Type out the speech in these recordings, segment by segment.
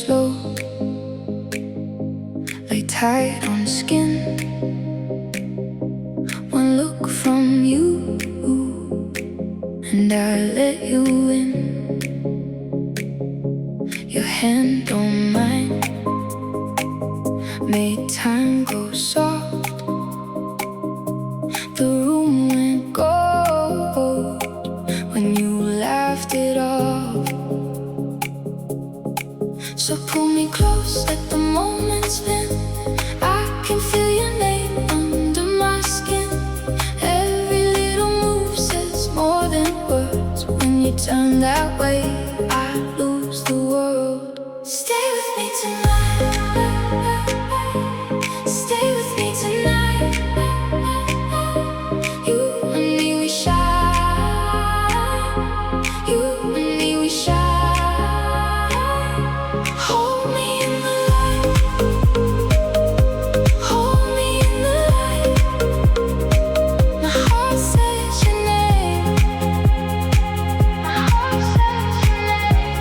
slow, like tight on skin. One look from you, and I let you in. Your hand on mine made time go soft. The room went gold when you laughed it off. So pull me close, let the moment spin. I can feel your name under my skin. Every little move says more than words. When you turn that way, I lose the world. Stay with me tonight. Stay with me tonight. You and me, we shine. You and me, we shine. Hold me in the light. Hold me in the light. My heart says your name. My heart says your name.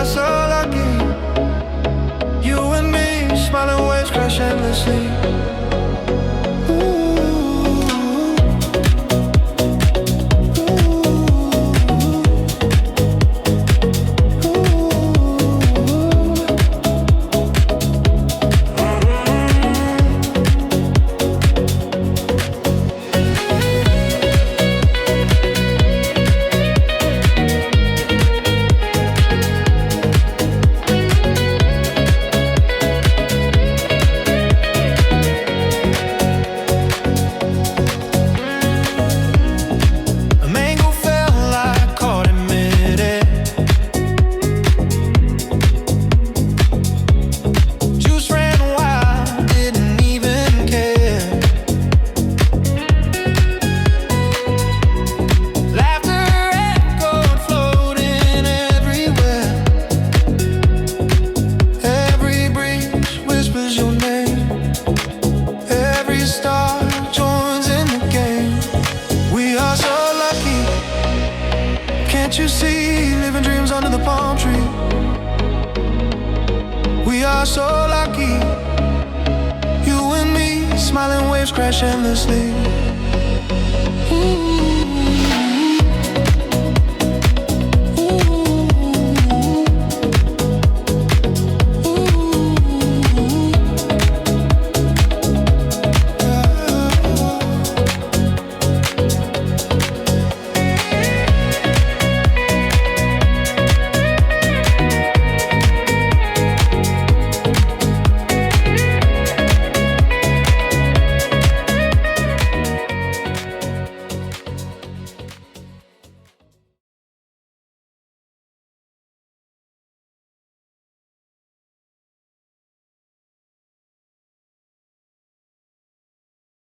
are so lucky. You and me, smiling waves crash endlessly. Can't you see, living dreams under the palm tree? We are so lucky. You and me, smiling waves crash endlessly.